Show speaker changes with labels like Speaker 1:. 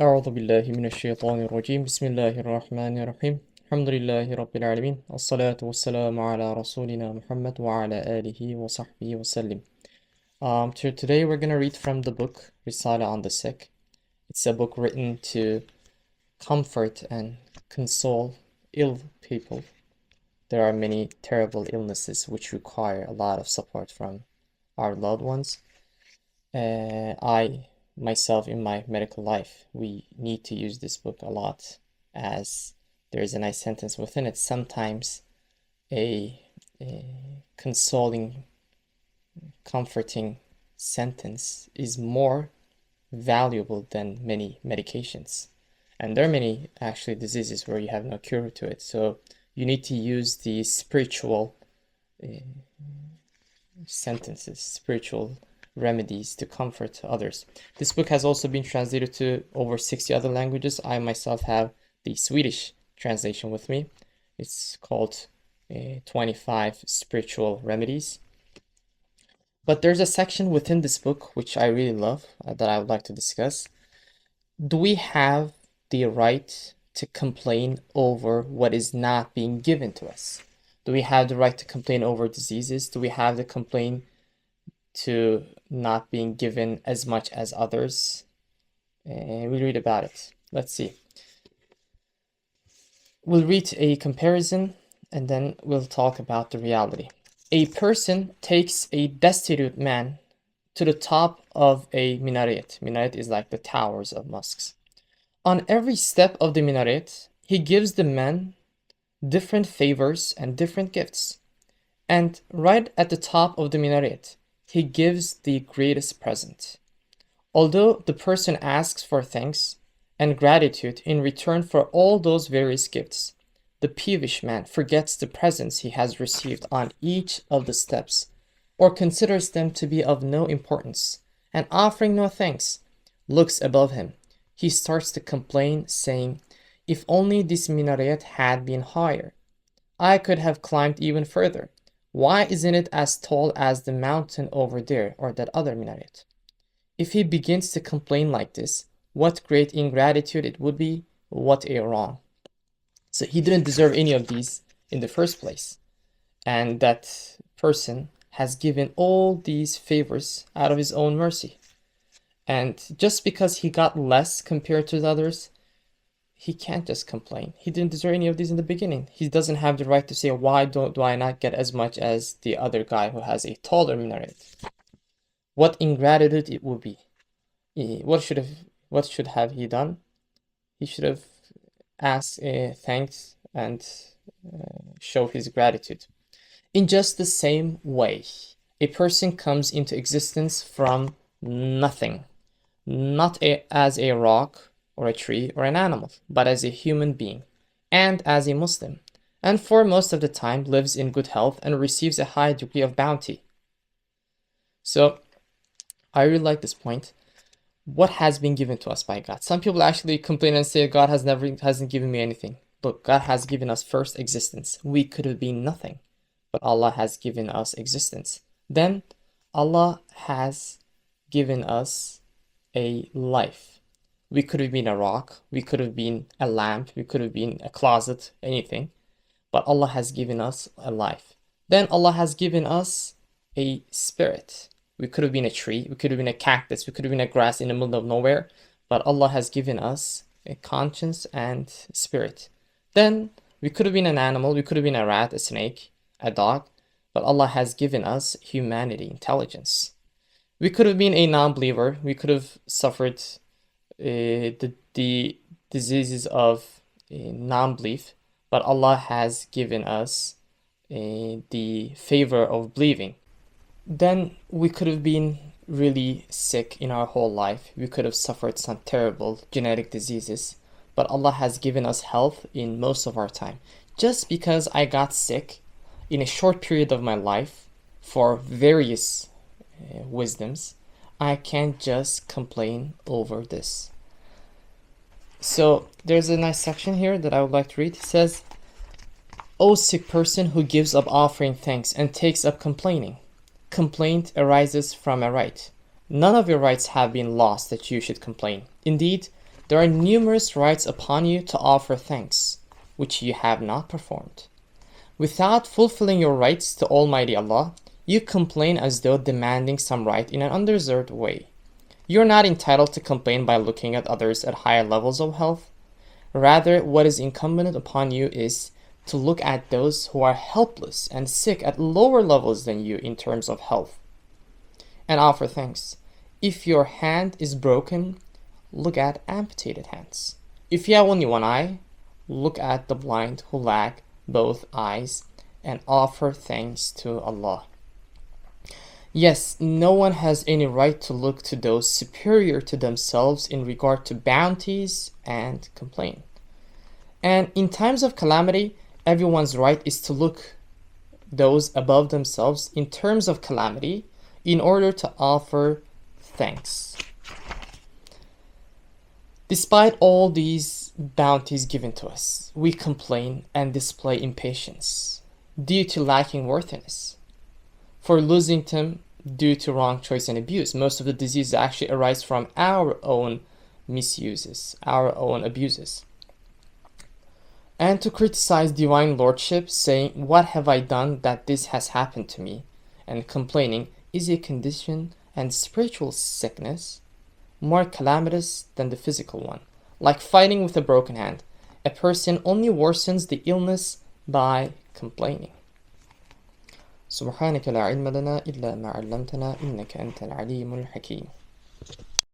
Speaker 1: أعوذ بالله من الشيطان الرجيم بسم الله الرحمن الرحيم الحمد لله رب العالمين الصلاة والسلام على رسولنا محمد وعلى آله وصحبه وسلم. Today we're going to read from the book Risala on the Sick. It's a book written to comfort and console ill people. There are many terrible illnesses which require a lot of support from our loved ones. I myself, in my medical life, we need to use this book a lot, as there is a nice sentence within it. Sometimes a consoling, comforting sentence is more valuable than many medications. And there are many actually diseases where you have no cure to it. So you need to use the spiritual sentences, spiritual remedies to comfort others. This book has also been translated to over 60 other languages. I myself have the Swedish translation with me. It's called 25 Spiritual Remedies. But there's a section within this book which I really love that I would like to discuss. Do we have the right to complain over what is not being given to us? Do we have the right to complain over diseases? Do we have the complain to not being given as much as others? And we'll read about it. Let's see. We'll read a comparison and then we'll talk about the reality. A person takes a destitute man to the top of a minaret. Minaret is like the towers of mosques. On every step of the minaret, he gives the man different favors and different gifts. And right at the top of the minaret, he gives the greatest present. Although the person asks for thanks and gratitude in return for all those various gifts, the peevish man forgets the presents he has received on each of the steps, or considers them to be of no importance, and offering no thanks, looks above him. He starts to complain, saying, "If only this minaret had been higher, I could have climbed even further. Why isn't it as tall as the mountain over there or that other minaret?" If he begins to complain like this, what great ingratitude it would be, what a wrong. So he didn't deserve any of these in the first place. And that person has given all these favors out of his own mercy. And just because he got less compared to the others, he can't just complain. He didn't deserve any of these in the beginning. He doesn't have the right to say, why do I not get as much as the other guy who has a taller minaret? What ingratitude it would be. What should have he done? He should have asked thanks and show his gratitude. In just the same way, a person comes into existence from nothing, not as a rock or a tree or an animal, but as a human being and as a Muslim, and for most of the time lives in good health and receives a high degree of bounty. So I really like this point. What has been given to us by God? Some people actually complain and say God hasn't given me anything. Look, God has given us first existence. We could have been nothing, but Allah has given us existence. Then Allah has given us a life. We could have been a rock, we could have been a lamp, we could have been a closet, anything, but Allah has given us a life. Then Allah has given us a spirit. We could have been a tree, we could have been a cactus, we could have been a grass in the middle of nowhere, but Allah has given us a conscience and spirit. Then we could have been an animal, we could have been a rat, a snake, a dog, but Allah has given us humanity, intelligence. We could have been a non-believer, we could have suffered the diseases of non-belief, but Allah has given us the favor of believing. Then we could have been really sick in our whole life. We could have suffered some terrible genetic diseases, but Allah has given us health in most of our time. Just because I got sick in a short period of my life for various wisdoms, I can't just complain over this. So there's a nice section here that I would like to read. It says, "O sick person who gives up offering thanks and takes up complaining. Complaint arises from a right. None of your rights have been lost that you should complain. Indeed, There are numerous rights upon you to offer thanks, which you have not performed. Without fulfilling your rights to Almighty Allah, you complain as though demanding some right in an undeserved way. You are not entitled to complain by looking at others at higher levels of health. Rather, what is incumbent upon you is to look at those who are helpless and sick at lower levels than you in terms of health, and offer thanks. If your hand is broken, look at amputated hands. If you have only one eye, look at the blind who lack both eyes, and offer thanks to Allah. Yes, no one has any right to look to those superior to themselves in regard to bounties and complain. And in times of calamity, everyone's right is to look those above themselves in terms of calamity in order to offer thanks. Despite all these bounties given to us, we complain and display impatience due to lacking worthiness, for losing them due to wrong choice and abuse. Most of the diseases actually arise from our own misuses, our own abuses. And to criticize divine lordship, saying, "What have I done that this has happened to me?" and complaining is a condition and spiritual sickness more calamitous than the physical one. Like fighting with a broken hand, a person only worsens the illness by complaining. سبحانك لا علم لنا إلا ما علمتنا إنك أنت العليم الحكيم.